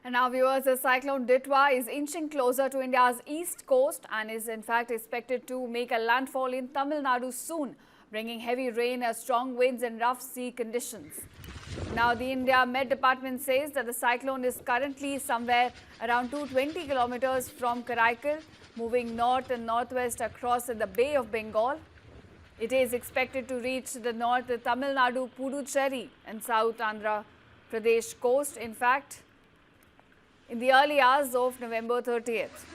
And now viewers, the cyclone Ditwa is inching closer to India's east coast and is in fact expected to make a landfall in Tamil Nadu soon, bringing heavy rain, strong winds and rough sea conditions. Now the India Met Department says that the cyclone is currently somewhere around 220 kilometers from Karaikal, moving north and northwest across the Bay of Bengal. It is expected to reach the north Tamil Nadu, Puducherry and South Andhra Pradesh coast. In fact, in the early hours of November 30th.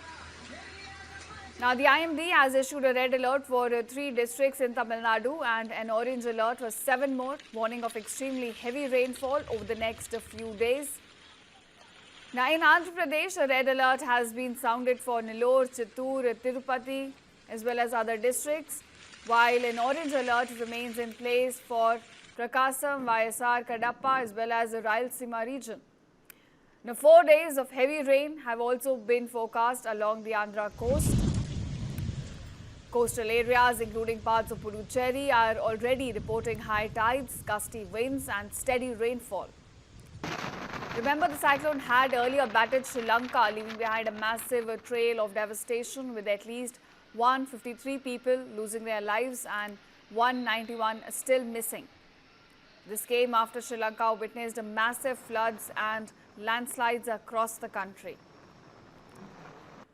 Now, the IMD has issued a red alert for 3 districts in Tamil Nadu and an orange alert for 7 more, warning of extremely heavy rainfall over the next few days. Now, in Andhra Pradesh, a red alert has been sounded for Nellore, Chittoor, Tirupati, as well as other districts, while an orange alert remains in place for Prakasam, YSR, Kadapa, as well as the Rayalaseema region. Now, 4 days of heavy rain have also been forecast along the Andhra coast. Coastal areas, including parts of Puducherry, are already reporting high tides, gusty winds and steady rainfall. Remember, the cyclone had earlier battered Sri Lanka, leaving behind a massive trail of devastation with at least 153 people losing their lives and 191 still missing. This came after Sri Lanka witnessed massive floods and landslides across the country.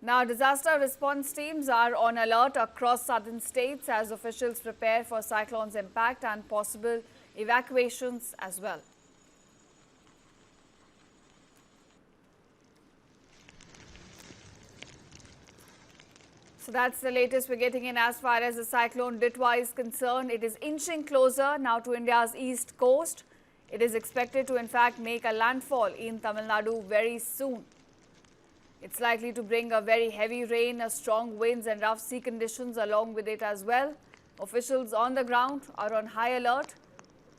Now, disaster response teams are on alert across southern states as officials prepare for cyclone's impact and possible evacuations as well. So that's the latest we're getting in as far as the cyclone Ditwa is concerned. It is inching closer now to India's east coast. It is expected to in fact make a landfall in Tamil Nadu very soon. It's likely to bring a very heavy rain, strong winds and rough sea conditions along with it as well. Officials on the ground are on high alert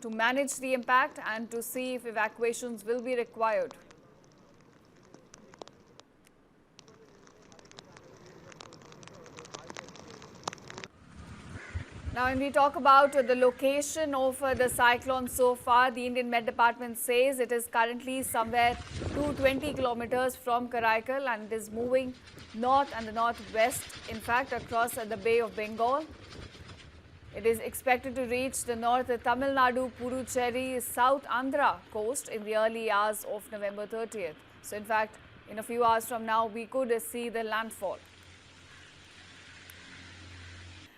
to manage the impact and to see if evacuations will be required. Now, when we talk about the location of the cyclone so far, the Indian Met Department says it is currently somewhere 220 kilometers from Karaikal and it is moving north and the northwest, in fact, across the Bay of Bengal. It is expected to reach the north Tamil Nadu, Puducherry, South Andhra coast in the early hours of November 30th. So, in fact, in a few hours from now, we could see the landfall.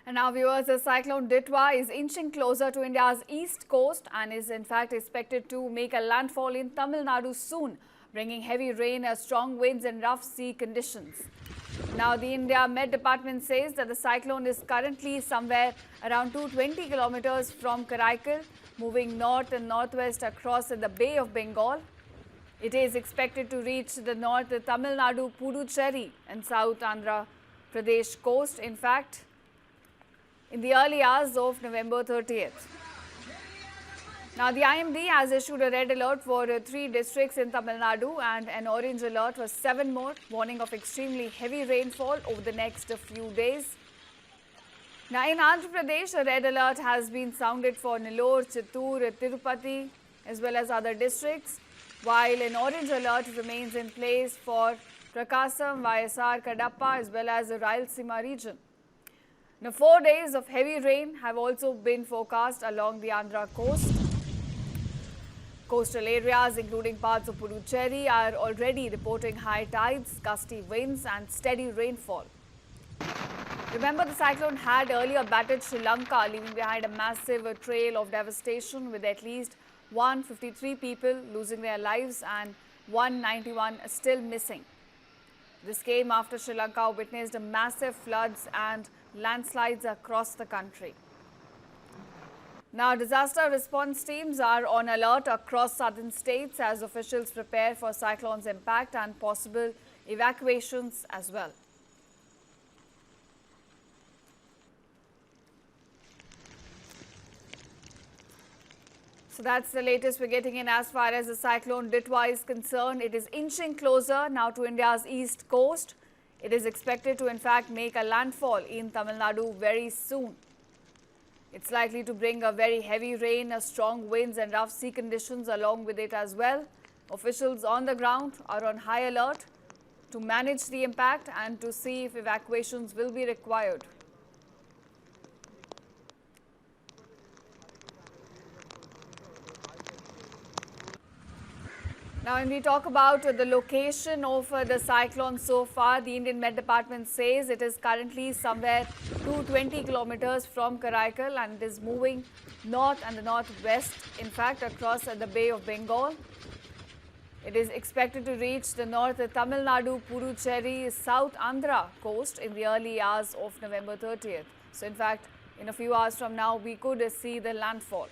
And now viewers, the cyclone Ditwa is inching closer to India's east coast and is in fact expected to make a landfall in Tamil Nadu soon, bringing heavy rain, strong winds and rough sea conditions. Now, the India Met Department says that the cyclone is currently somewhere around 220 kilometers from Karaikal, moving north and northwest across the Bay of Bengal. It is expected to reach the north Tamil Nadu, Puducherry and South Andhra Pradesh coast. In fact, in the early hours of November 30th. Now, the IMD has issued a red alert for 3 districts in Tamil Nadu and an orange alert for 7 more, warning of extremely heavy rainfall over the next few days. Now, in Andhra Pradesh, a red alert has been sounded for Nellore, Chittoor, Tirupati, as well as other districts, while an orange alert remains in place for Prakasam, YSR, Kadapa, as well as the Rayalaseema region. Now, 4 days of heavy rain have also been forecast along the Andhra coast. Coastal areas, including parts of Puducherry, are already reporting high tides, gusty winds and steady rainfall. Remember, the cyclone had earlier battered Sri Lanka, leaving behind a massive trail of devastation with at least 153 people losing their lives and 191 still missing. This came after Sri Lanka witnessed massive floods and landslides across the country. Now, disaster response teams are on alert across southern states as officials prepare for cyclone's impact and possible evacuations as well. So that's the latest we're getting in as far as the cyclone Ditwa is concerned. It is inching closer now to India's east coast. It is expected to in fact make a landfall in Tamil Nadu very soon. It's likely to bring a very heavy rain, strong winds and rough sea conditions along with it as well. Officials on the ground are on high alert to manage the impact and to see if evacuations will be required. Now, when we talk about the location of the cyclone so far, the Indian Met Department says it is currently somewhere 220 kilometers from Karaikal and it is moving north and the northwest, in fact, across the Bay of Bengal. It is expected to reach the North Tamil Nadu, Puducherry, South Andhra coast in the early hours of November 30th. So, in fact, in a few hours from now, we could see the landfall.